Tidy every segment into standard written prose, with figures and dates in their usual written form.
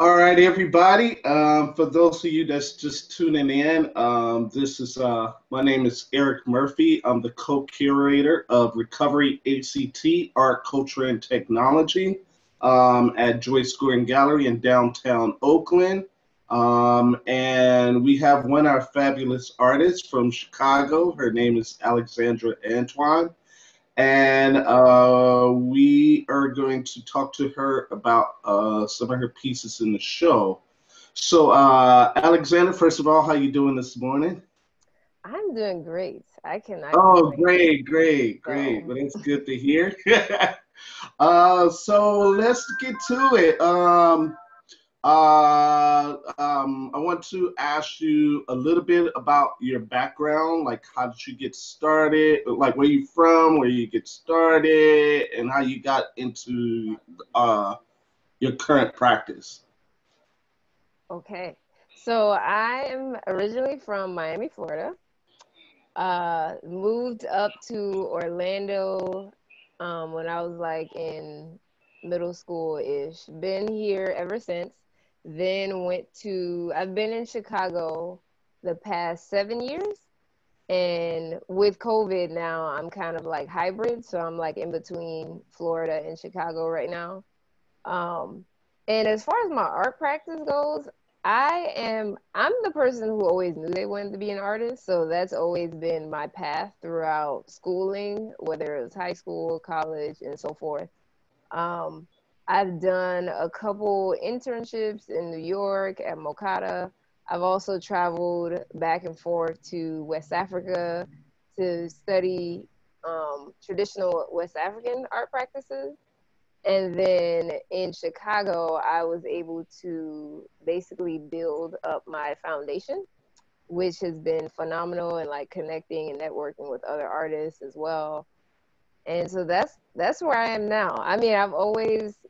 All right, everybody. For those of you that's just tuning in, this is my name is Eric Murphy. I'm the co-curator of Recovery ACT Art, Culture, and Technology at Joyce Gordon Gallery in downtown Oakland. And we have one of our fabulous artists from Chicago. Her name is Alexandra Antoine. And we are going to talk to her about some of her pieces in the show. So, Alexander, first of all, how you doing this morning? I'm doing great. I cannot Oh, complain. great, great, great. So, Well, that's good to hear. So let's get to it. I want to ask you a little bit about your background, like how did you get started, like where you from, where you get started, and how you got into uh, your current practice. okay. So I am originally from Miami, Florida. Moved up to Orlando when I was like in middle school-ish. Been here ever since. Then I've been in Chicago the past 7 years. And with COVID now, I'm kind of like hybrid. So I'm like in between Florida and Chicago right now. Um, and as far as my art practice goes, I'm the person who always knew they wanted to be an artist. So that's always been my path throughout schooling, whether it was high school, college, and so forth. Um, I've done a couple internships in New York at Mokata. I've also traveled back and forth to West Africa to study traditional West African art practices. And then in Chicago, I was able to basically build up my foundation, which has been phenomenal and like connecting and networking with other artists as well. And so that's where I am now. I mean,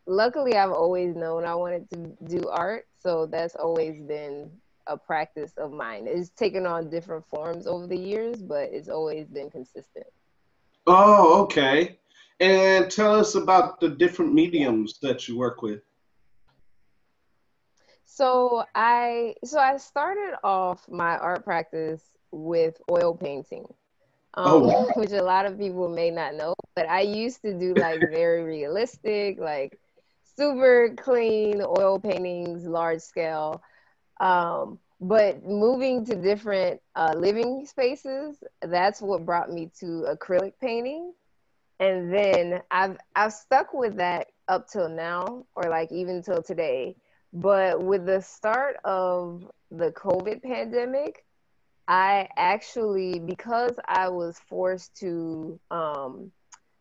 luckily I've always known I wanted to do art, so that's always been a practice of mine. It's taken on different forms over the years, but it's always been consistent. Oh, okay. And tell us about the different mediums that you work with. So I started off my art practice with oil painting, Oh, wow. which a lot of people may not know, but I used to do like very realistic, like super clean oil paintings, large scale. But moving to different living spaces, that's what brought me to acrylic painting. And then I've stuck with that up till now, or like even till today. But with the start of the COVID pandemic, I actually, because I was forced to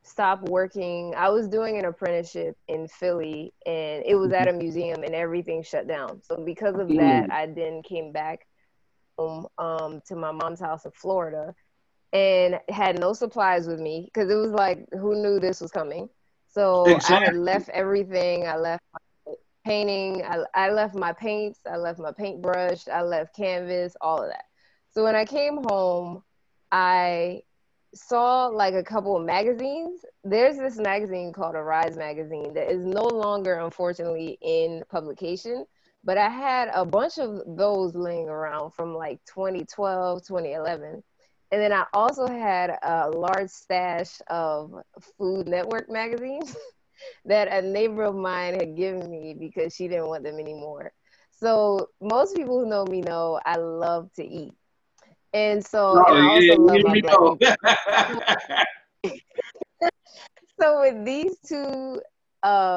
stop working, I was doing an apprenticeship in Philly and it was at a museum and everything shut down. So because of that, Mm. I then came back home to my mom's house in Florida and had no supplies with me because it was like, who knew this was coming? So I had Exactly. left everything. I left painting. I left my paints. I left my paintbrush. I left canvas, all of that. So when I came home, I saw like a couple of magazines. There's this magazine called Arise magazine that is no longer, unfortunately, in publication. But I had a bunch of those laying around from like 2012, 2011. And then I also had a large stash of Food Network magazines that a neighbor of mine had given me because she didn't want them anymore. So most people who know me know I love to eat. And Oh, I yeah, also love yeah, my we black know. people. So with these two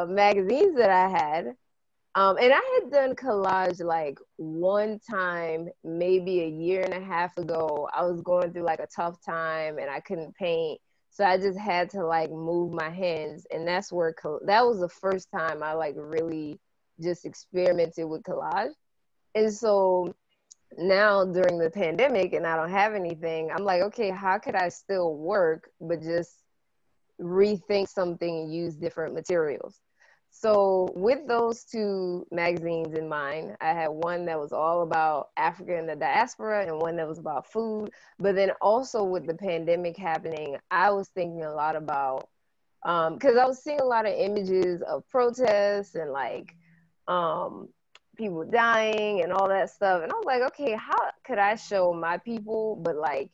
magazines that I had, and I had done collage like one time, maybe a year and a half ago. I was going through like a tough time and I couldn't paint. So I just had to like move my hands. And that's where that was the first time I like really just experimented with collage. And so now during the pandemic and I don't have anything, I'm like, okay, how could I still work, but just rethink something and use different materials? So with those two magazines in mind, I had one that was all about Africa and the diaspora and one that was about food. But then also with the pandemic happening, I was thinking a lot about because I was seeing a lot of images of protests and like um, people dying and all that stuff. And I was like, okay, how could I show my people, but like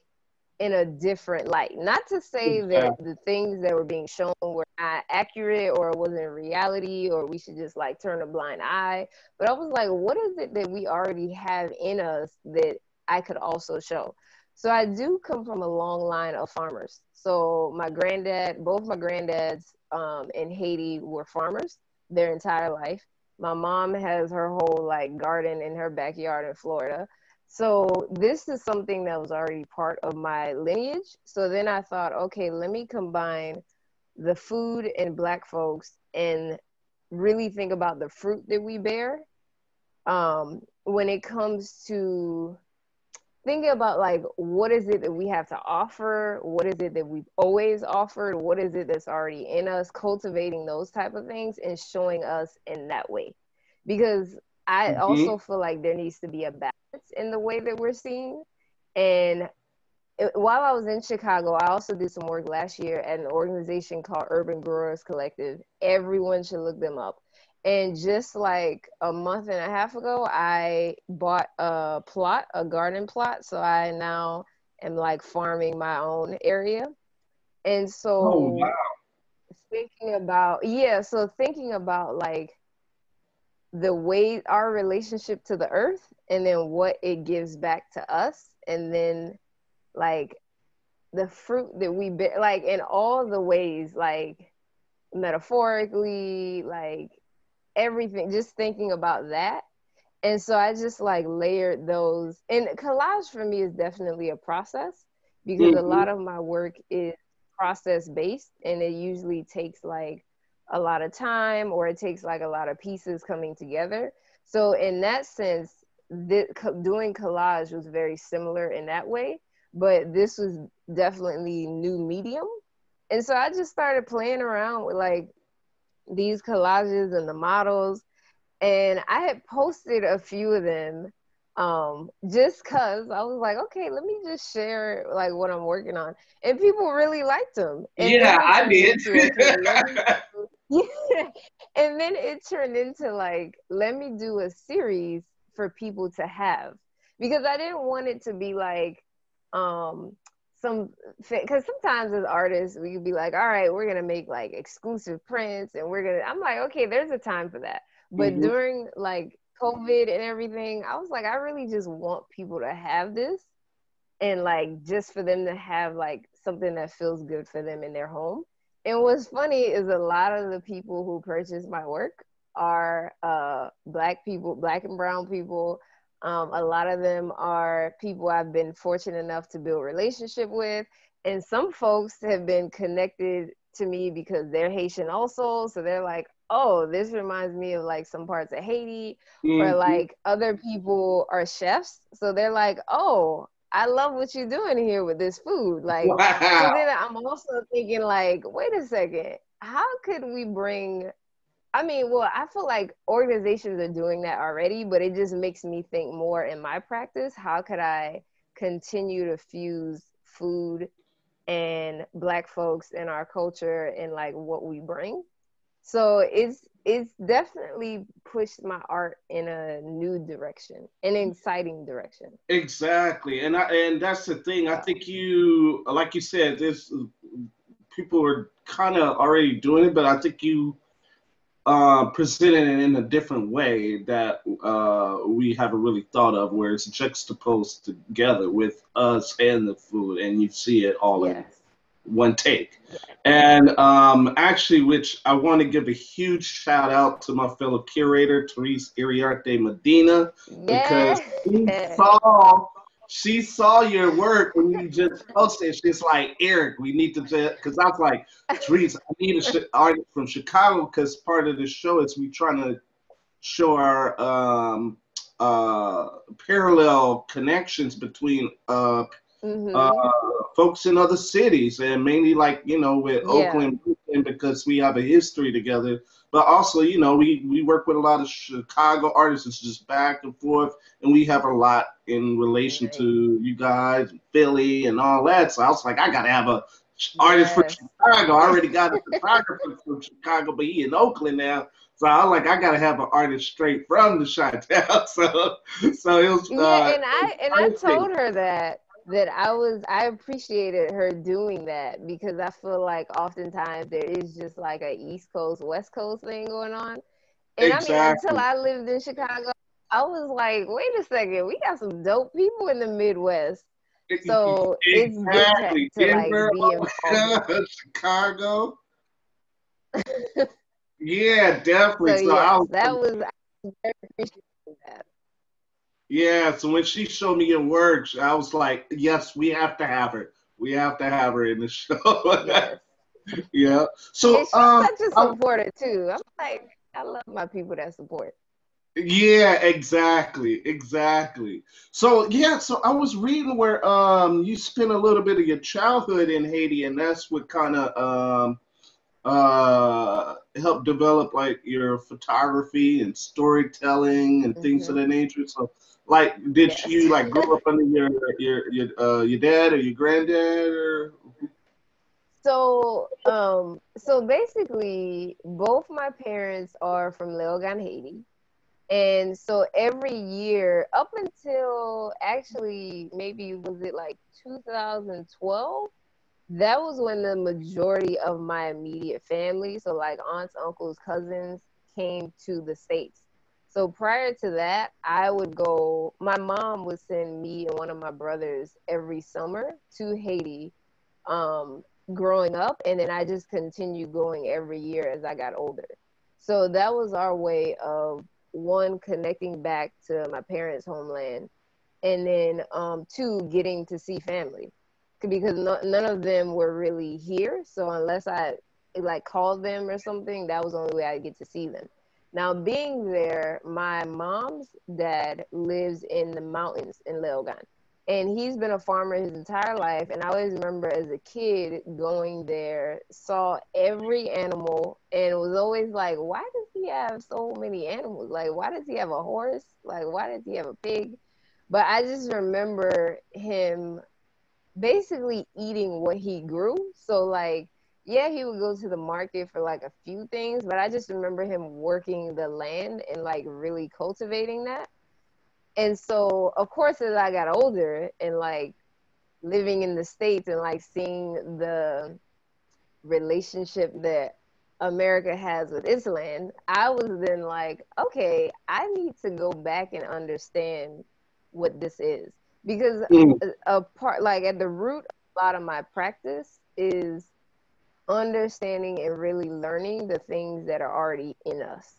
in a different light? Not to say that Exactly. the things that were being shown were not accurate or wasn't reality or we should just like turn a blind eye. But I was like, what is it that we already have in us that I could also show? So I do come from a long line of farmers. So my granddad, both my granddads in Haiti were farmers their entire life. My mom has her whole like garden in her backyard in Florida. So this is something that was already part of my lineage. So then I thought, okay, let me combine the food and Black folks and really think about the fruit that we bear when it comes to thinking about like what is it that we have to offer, what is it that we've always offered, what is it that's already in us, cultivating those type of things and showing us in that way. Because I Hmm. also feel like there needs to be a balance in the way that we're seeing. And while I was in Chicago, I also did some work last year at an organization called Urban Growers Collective. Everyone should look them up. And just like a month and a half ago, I bought a plot, a garden plot. So I now am like farming my own area. And Oh, so wow. thinking about like the way our relationship to the earth and then what it gives back to us. And then like the fruit that we bear, like in all the ways, like metaphorically, like everything, just thinking about that. And so I just like layered those. And collage for me is definitely a process because a Hmm. lot of my work is process based and it usually takes like a lot of time or it takes like a lot of pieces coming together. So in that sense, doing collage was very similar in that way, but this was definitely new medium. And so I just started playing around with like these collages and the models and I had posted a few of them just cuz I was like, okay, let me just share like what I'm working on. And people really liked them. And Yeah, then it I turned did. into okay, let me yeah. And then it turned into like let me do a series for people to have because I didn't want it to be like um some because sometimes as artists we could be like, all right, we're gonna make like exclusive prints and we're gonna I'm like, okay, there's a time for that. But Hmm. during like COVID and everything, I was like, I really just want people to have this and like just for them to have like something that feels good for them in their home. And what's funny is a lot of the people who purchase my work are Black people, Black and brown people. A lot of them are people I've been fortunate enough to build relationship with. And some folks have been connected to me because they're Haitian also. So they're like, oh, this reminds me of like some parts of Haiti. Or Hmm. like other people are chefs. So they're like, oh, I love what you're doing here with this food. Like, so Wow. then I'm also thinking, like, wait a second, how could we bring? I mean, well, I feel like organizations are doing that already, but it just makes me think more in my practice. How could I continue to fuse food and Black folks and our culture and like what we bring? So it's definitely pushed my art in a new direction, an exciting direction. Exactly. And that's the thing. I Yeah. think you like you said, there's people are kind of already doing it, but I think you presented it in a different way that we haven't really thought of, where it's juxtaposed together with us and the food, and you see it all in Yes. one take. Yes. And actually, which I want to give a huge shout out to my fellow curator, Therese Iriarte Medina, because Yeah. she saw your work when you just posted. She's like, Eric, we need to, because I was like, Therese, I need a artist from Chicago because part of the show is we trying to show our parallel connections between uh, Mhm. folks in other cities, and mainly like with Yeah. Oakland, Brooklyn, because we have a history together. But also, we work with a lot of Chicago artists. It's just back and forth, and we have a lot in relation Nice. to you guys, Philly, and all that. So I was like, I gotta have a artist from Yes. Chicago. I already got a photographer from Chicago, but he in Oakland now. So I was like, I gotta have an artist straight from the Chi-Town. So it was Yeah, and I perfect. told her that I appreciated her doing that because I feel like oftentimes there is just like a East Coast, West Coast thing going on. And I mean, until Exactly. I lived in Chicago, I was like, wait a second, we got some dope people in the Midwest. So it's good Exactly. to like Denver, be involved in Chicago. Yeah, definitely. so So I yes, was that was I was very appreciative of that. yeah, so when she showed me your work, I was like, yes, we have to have her. We have to have her in the show. Yes. Yeah. And So she's such a supporter too. I'm like, I love my people that support. yeah, exactly, exactly. So yeah, so I was reading where you spent a little bit of your childhood in Haiti, and that's what kind of helped develop like your photography and storytelling and things of Hmm. that nature. So like, did Yes. you like grow up under your dad or your granddad or? So basically, both my parents are from Leogan, Haiti. And so every year, up until actually maybe was it like 2012, that was when the majority of my immediate family, so like aunts, uncles, cousins, came to the States. So prior to that, I would go, my mom would send me and one of my brothers every summer to Haiti um, growing up. And then I just continued going every year as I got older. So that was our way of one, connecting back to my parents' homeland, and then two, getting to see family because none of them were really here. So unless I like called them or something, that was the only way I'd get to see them. Now, being there, my mom's dad lives in the mountains in Leogan, and he's been a farmer his entire life. And I always remember as a kid going there, saw every animal, and was always like, why does he have so many animals? Like, why does he have a horse? Like, why does he have a pig? But I just remember him basically eating what he grew. So like, yeah, he would go to the market for like a few things, but I just remember him working the land and like really cultivating that. And so, of course, as I got older and like living in the States and like seeing the relationship that America has with its land, I was then like, okay, I need to go back and understand what this is. Because Mm. a part, like at the root of a lot of my practice is understanding and really learning the things that are already in us.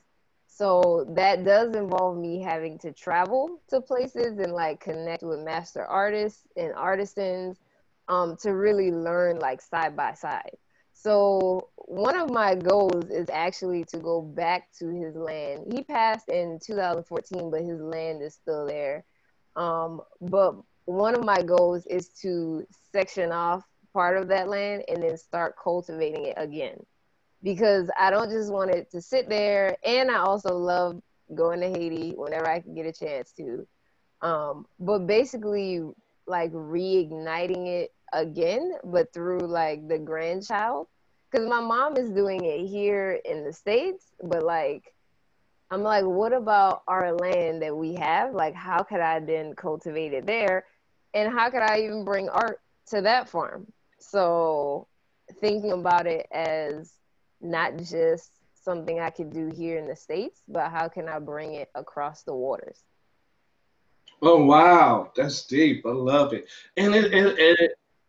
So that does involve me having to travel to places and like connect with master artists and artisans to really learn like side by side. So one of my goals is actually to go back to his land. He passed in 2014, but his land is still there. But one of my goals is to section off part of that land and then start cultivating it again because I don't just want it to sit there. And I also love going to Haiti whenever I can get a chance to. But basically, like reigniting it again, but through like the grandchild. Because my mom is doing it here in the States, but like, I'm like, what about our land that we have? Like, how could I then cultivate it there? And how could I even bring art to that farm? So, thinking about it as not just something I could do here in the States, but how can I bring it across the waters? Oh wow, that's deep. I love it, and Hmm.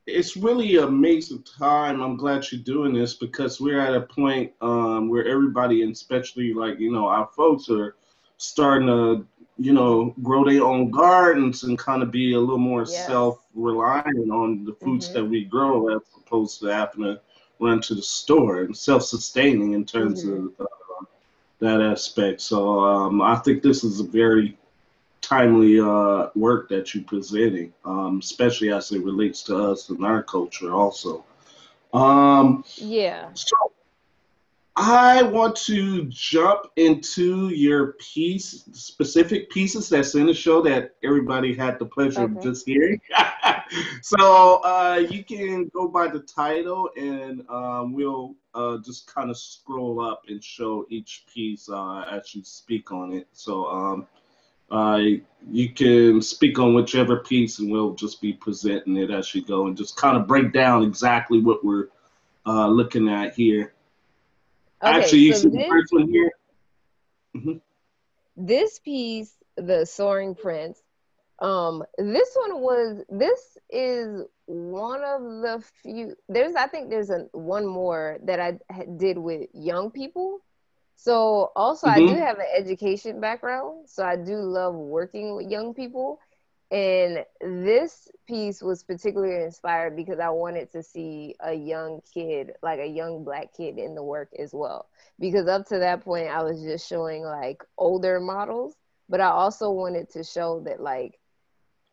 it's really an amazing time. I'm glad you're doing this because we're at a point where everybody, and especially like our folks, are starting to grow their own gardens and kind of be a little more Yes. self-reliant on the foods that Hmm. we grow, as opposed to having to run to the store and self-sustaining in terms Hmm. of that aspect. So I think this is a very timely work that you're presenting, especially as it relates to us and our culture also. Um, Yeah. so I want to jump into your piece, specific pieces that's in the show that everybody had the pleasure of Okay. just hearing. So you can go by the title, and we'll just kind of scroll up and show each piece as you speak on it. So uh, you can speak on whichever piece, and we'll just be presenting it as you go, and just kind of break down exactly what we're looking at here. Okay, Actually, you so see the first one here. Mhm. this piece, The Soaring Prince, this is one of the few, I think there's one more that I did with young people. So also I do Mhm. have an education background, so I do love working with young people. And this piece was particularly inspired because I wanted to see a young kid, like a young Black kid in the work as well. Because up to that point, I was just showing like older models, but I also wanted to show that like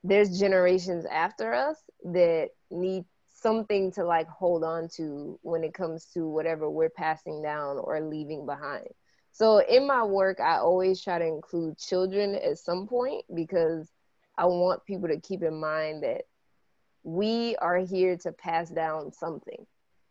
there's generations after us that need something to like hold on to when it comes to whatever we're passing down or leaving behind. So in my work, I always try to include children at some point because I want people to keep in mind that we are here to pass down something.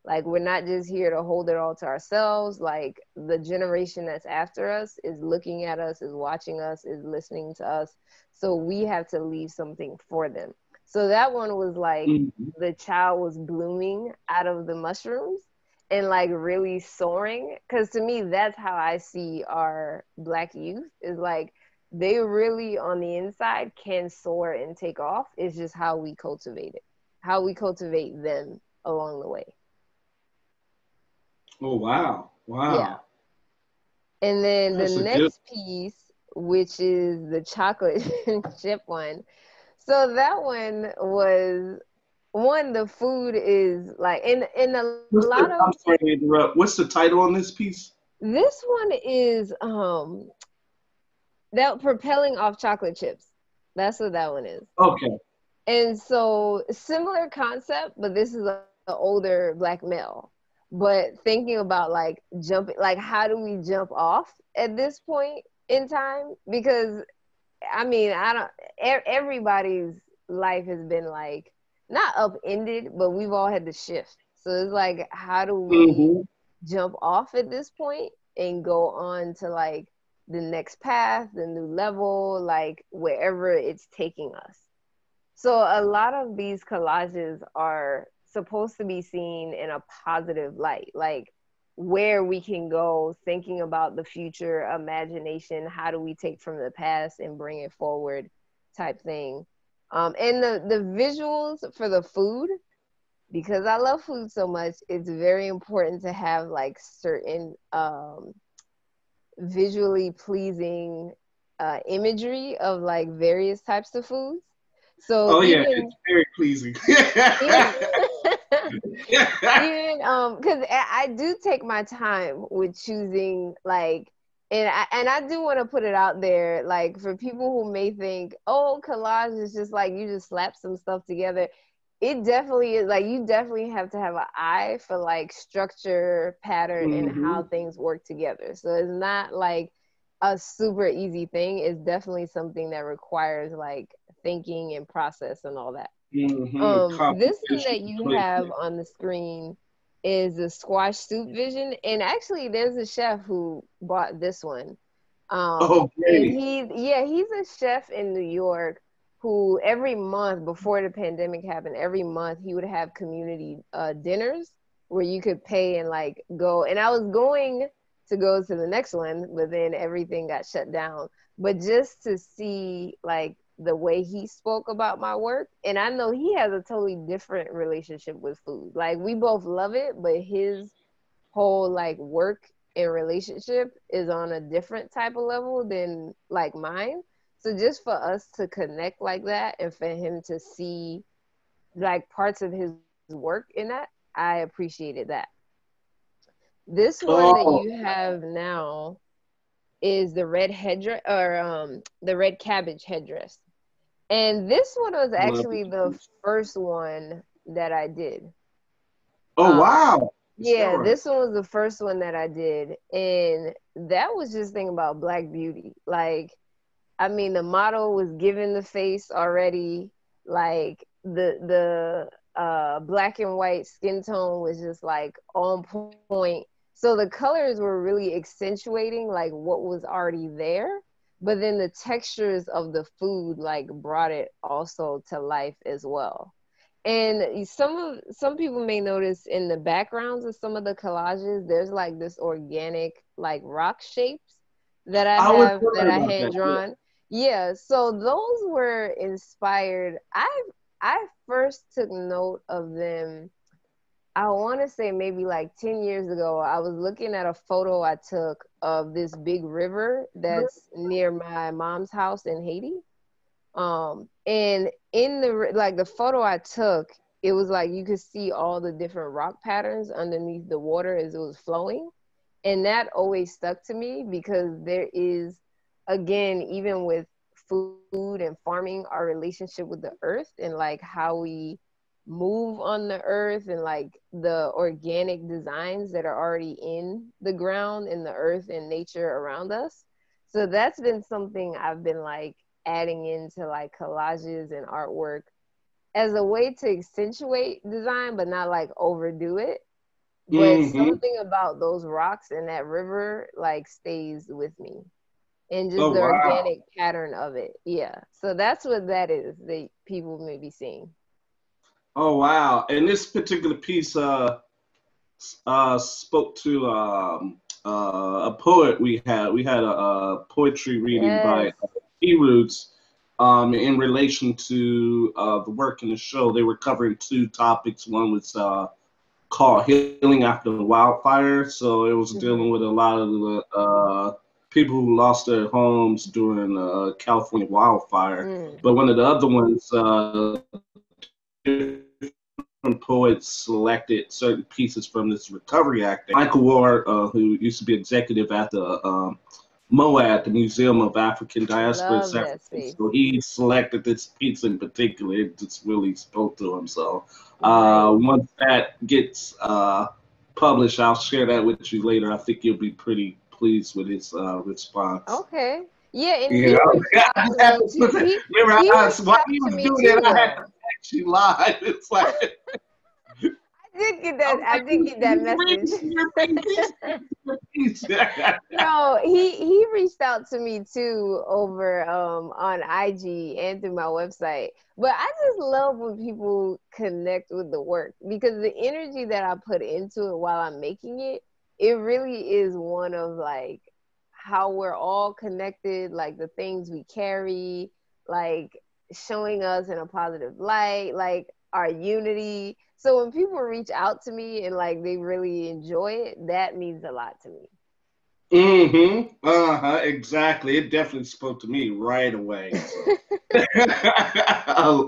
Like we're not just here to hold it all to ourselves. Like the generation that's after us is looking at us, is watching us, is listening to us. So we have to leave something for them. So that one was like Mhm. the child was blooming out of the mushrooms and like really soaring. Cause to me, that's how I see our Black youth is like they really on the inside can soar and take off. It's just how we cultivate it, how we cultivate them along the way. Oh wow, Yeah. wow, And then the that's a good. next piece, which is the chocolate chip one. So that one was one, the food is like in a lot of I'm sorry to interrupt. What's the title on this piece? this one is that propelling off chocolate chips. That's what that one is. Okay. And so similar concept, but this is an older Black male. But thinking about like jumping, like how do we jump off at this point in time? Because I mean, I don't. Everybody's life has been like not upended, but we've all had to shift. So it's like, how do we Hmm. jump off at this point and go on to like the next path, the new level, like wherever it's taking us? So a lot of these collages are supposed to be seen in a positive light, like where we can go, thinking about the future, imagination, how do we take from the past and bring it forward type thing. And the visuals for the food, because I love food so much, it's very important to have like certain visually pleasing imagery of like various types of foods. So Oh yeah, it's even very pleasing. even even because I do take my time with choosing like and I do want to put it out there like for people who may think oh collage is just like you just slap some stuff together. It definitely is like you definitely have to have an eye for like structure, pattern, and how Hmm. things work together. So it's not like a super easy thing. It's definitely something that requires like thinking and process and all that. Hmm. This one Composition that you have placement. on the screen is the squash soup vision, and actually, there's a chef who bought this one. Oh And great. he's a chef in New York who every month before the pandemic happened, every month he would have community dinners where you could pay and like go. And I was going to go to the next one, but then everything got shut down. But just to see like the way he spoke about my work, and I know he has a totally different relationship with food. Like we both love it, but his whole like work and relationship is on a different type of level than like mine. So just for us to connect like that and for him to see like parts of his work in that, I appreciated that. This one that Oh, you have now is the red headdress or the red cabbage headdress. And this one was I love actually the it. first one that I did. Oh Um, wow. Is that Yeah, right? this one was the first one that I did, and that was just thinking about Black beauty. Like, I mean, the model was given the face already. Like the black and white skin tone was just like on point. So the colors were really accentuating like what was already there, but then the textures of the food like brought it also to life as well. And some people may notice in the backgrounds of some of the collages, there's like this organic like rock shapes I was that wondering I about hand that. Yeah. drawn. Yeah, so those were inspired. I first took note of them. I want to say maybe like 10 years ago. I was looking at a photo I took of this big river that's near my mom's house in Haiti. And in the like the photo I took, it was like you could see all the different rock patterns underneath the water as it was flowing. And that always stuck to me because there is, again, even with food and farming, our relationship with the earth and like how we move on the earth and like the organic designs that are already in the ground and the earth and nature around us. So that's been something I've been like adding into like collages and artwork as a way to accentuate design, but not like overdo it. But Mm-hmm. something about those rocks and that river like stays with me, and just Oh the wow. organic pattern of it. Yeah. So that's what that is that people may be seeing. Oh wow. And this particular piece spoke to a poet we had. We had a poetry reading by Yes. E Roots in relation to the work in the show. They were covering two topics. One was called Healing After the Wildfire. So it was dealing Hmm. with a lot of the people who lost their homes during California wildfire. Mm. But one of the other ones, different poets selected certain pieces from this recovery act. Michael Ward, who used to be executive at the MOAD, the Museum of African Diaspora in Love San that space. Francisco, he selected this piece in particular. It just really spoke to him. So Right. once that gets published, I'll share that with you later. I think you'll be pretty pleased with his response. Okay. Yeah, and You he know, reached I out just to had me to too. put that. Remember, He reached while out he to was me doing too it, I had to though. text you live. It's like I did get I that. was I like, did get that message. please, please. No, he reached out to me too over on IG and through my website. But I just love when people connect with the work because the energy that I put into it while I'm making it, it really is one of like how we're all connected, like the things we carry, like showing us in a positive light, like our unity. So when people reach out to me and like they really enjoy it, that means a lot to me. Mm-hmm. Uh-huh. Exactly. It definitely spoke to me right away. So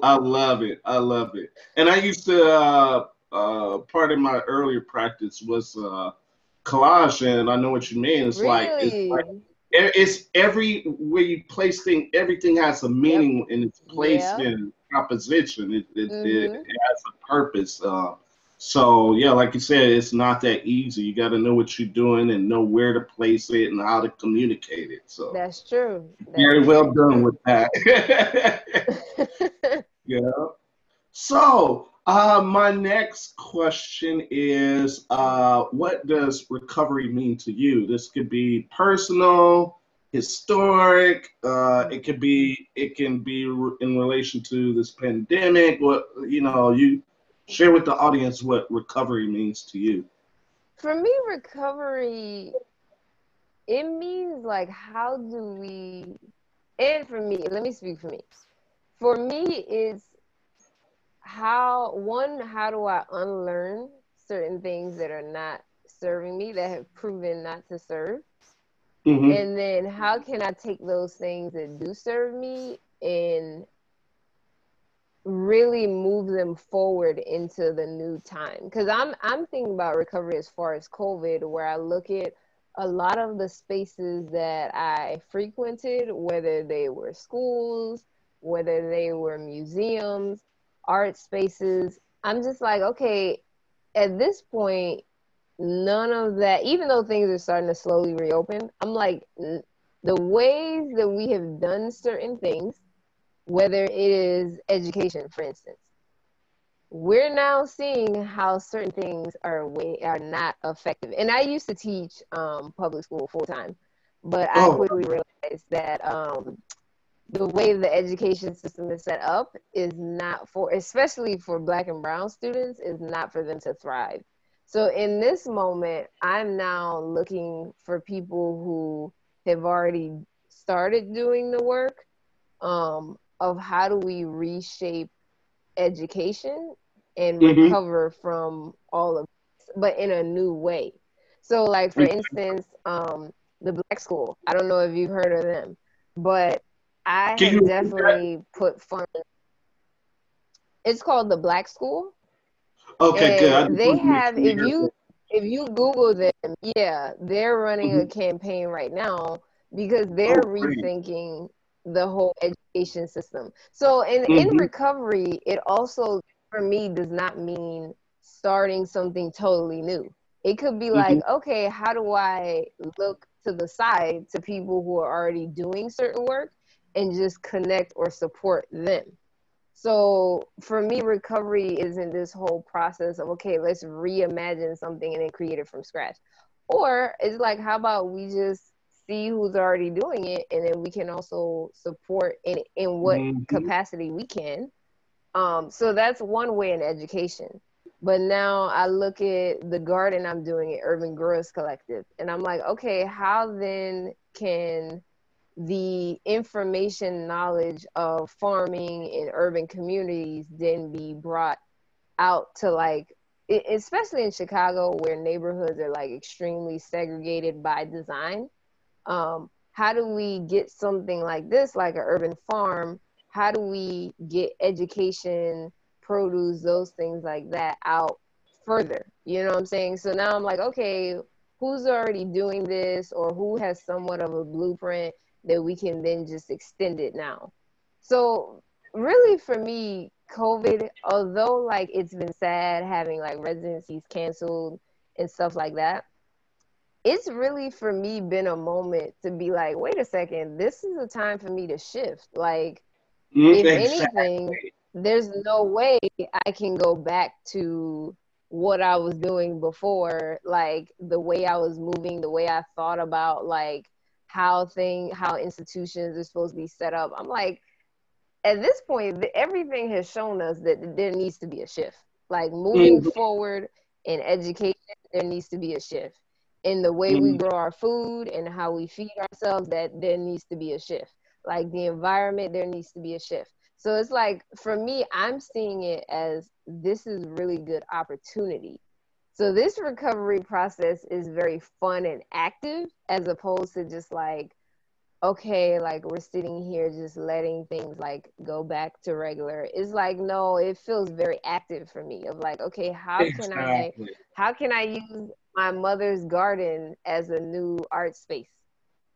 I love it. I love it. And I used to part of my earlier practice was collage, and I know what you mean. It's like Really? it's every where you place things, everything has a Yep. meaning in its Yeah. placement and composition. It Mm-hmm. has a purpose. So yeah, like you said, it's not that easy. You got to know what you're doing and know where to place it and how to communicate it. So That's true. That very is well very done true. with that. Yeah. So, my next question is, what does recovery mean to you? This could be personal, historic. It can be in relation to this pandemic. What you share with the audience what recovery means to you. For me, recovery, it means like how do we, and for me, let me speak for me. For me, it's how do I unlearn certain things that are not serving me, that have proven not to serve? Hmm. And then how can I take those things that do serve me and really move them forward into the new time? Because I'm thinking about recovery as far as COVID, where I look at a lot of the spaces that I frequented, whether they were schools, whether they were museums, art spaces. I'm just like, okay, at this point, none of that, even though things are starting to slowly reopen, I'm like, the ways that we have done certain things, whether it is education, for instance, we're now seeing how certain things are not effective. And I used to teach public school full time, but I Oh, quickly realized that the way the education system is set up is not for, especially for Black and brown students, is not for them to thrive. So in this moment, I'm now looking for people who have already started doing the work, of how do we reshape education and mm-hmm. recover from all of this, but in a new way. So, like for instance, the Black School. I don't know if you've heard of them, but I Can you have repeat that? definitely put fun. It's called the Black School, Okay, good. I and just they wanted to make have, sure you heard that. if you Google them, yeah, they're running a Mm-hmm. campaign right now because they're Oh, great. rethinking the whole education system. So in Mm-hmm. recovery, it also for me does not mean starting something totally new. It could be Mm-hmm. like, okay, how do I look to the side to people who are already doing certain work and just connect or support them? So for me, recovery isn't this whole process of, okay, let's reimagine something and then create it from scratch. Or it's like, how about we just see who's already doing it and then we can also support in what Mm-hmm. capacity we can. So that's one way in education. But now I look at the garden I'm doing at Urban Growers Collective and I'm like, okay, how then can the information knowledge of farming in urban communities then be brought out to like especially in Chicago where neighborhoods are like extremely segregated by design. How do we get something like this, like an urban farm? How do we get education, produce, those things like that out further? You know what I'm saying? So now I'm like, okay, who's already doing this or who has somewhat of a blueprint that we can then just extend it now? So really for me, COVID, although like it's been sad having like residencies canceled and stuff like that, it's really for me been a moment to be like, wait a second, this is a time for me to shift. Like, Mm, if anything, exactly. there's no way I can go back to what I was doing before, like the way I was moving, the way I thought about like how institutions are supposed to be set up. I'm like, at this point, everything has shown us that there needs to be a shift. Like moving Mm-hmm. forward in education, there needs to be a shift. In the way we Mm-hmm. grow our food and how we feed ourselves, that there needs to be a shift. Like the environment, there needs to be a shift. So it's like for me, I'm seeing it as this is really good opportunity. So this recovery process is very fun and active as opposed to just like, okay, like we're sitting here just letting things like go back to regular. It's like, no, it feels very active for me of like, okay, Exactly. how can I use my mother's garden as a new art space?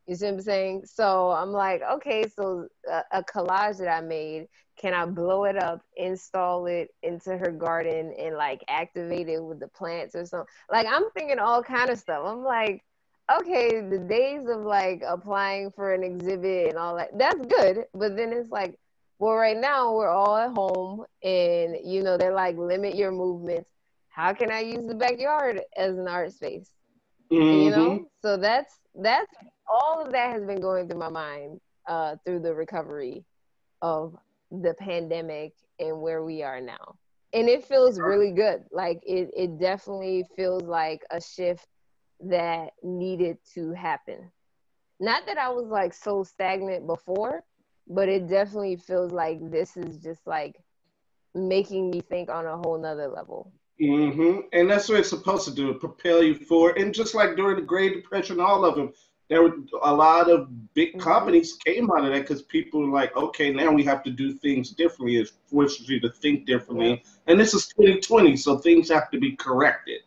You see what I'm saying? So I'm like, okay, so a collage that I made, can I blow it up, install it into her garden, and like activate it with the plants or something? Like I'm thinking all kind of stuff. I'm like, okay, the days of like applying for an exhibit and all that, that's good. But then it's like, well, right now we're all at home, and they're like, limit your movements. How can I use the backyard as an art space? Mm-hmm. So that's all of that has been going through my mind through the recovery of the pandemic and where we are now, and it feels really good. Like it definitely feels like a shift that needed to happen. Not that I was like so stagnant before, but it definitely feels like this is just like making me think on a whole nother level. And that's what it's supposed to do, prepare you for it. And just like during the Great Depression, all of them, there were a lot of big Hmm. companies came out of that because people were like, okay, now we have to do things differently. It forces you to think Yep. differently. And this is 2020, so things have to be corrected.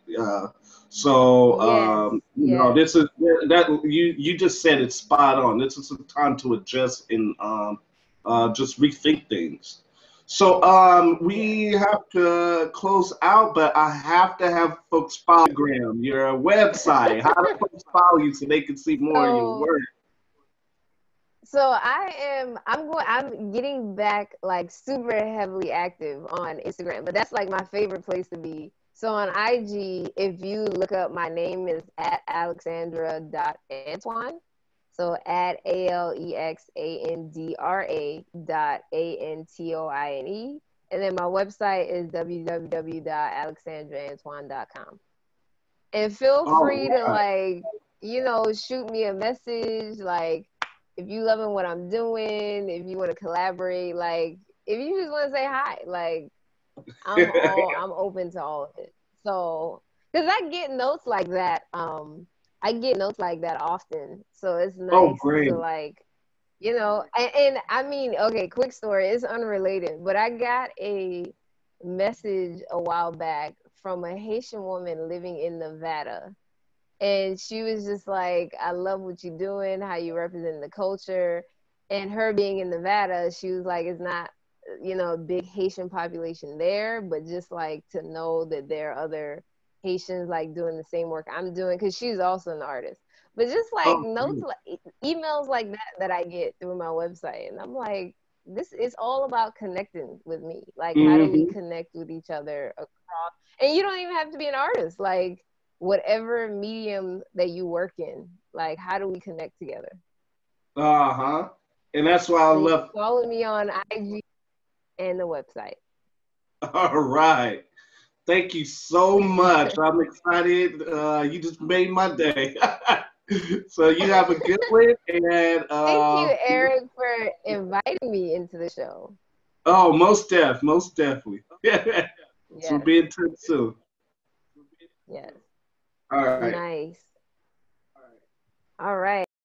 So Yes. Yes. this is that you just said it's spot on. This is a time to adjust and just rethink things. So we have to close out, but I have to have folks follow your website. How do folks follow you so they can see more of your So work? I'm getting back like super heavily active on Instagram, but that's like my favorite place to be. So on IG, if you look up, my name is at alexandra.antoine. So at ALEXANDRA.ANTOINE. And then my website is www.alexandraantoine.com. And feel All free to right. shoot me a message, like if you loving what I'm doing, if you want to collaborate, like if you just want to say hi, like I'm open to all of it. So because I get notes like that, I get notes like that often. So it's Oh, nice to great. like, and I mean, okay, quick story, it's unrelated, but I got a message a while back from a Haitian woman living in Nevada, and she was just like, I love what you're doing, how you represent the culture. And her being in Nevada, she was like, it's not, a big Haitian population there, but just like to know that there are other Haitians like doing the same work I'm doing, because she's also an artist. But just like Oh, notes, great. like emails like that I get through my website. And I'm like, this is all about connecting with me. Like, how do we Mm-hmm. connect with each other across? And you don't even have to be an artist. Like, whatever medium that you work in, like how do we connect together? Uh-huh. And that's why I So you love. can follow me on IG and the website. All right. Thank you so much. I'm excited. You just made my day. So you have a good one. And Thank you, Eric, for inviting me into the show. oh, most definitely. So we'll Yes, be in touch soon. yes. All right. Nice. All right.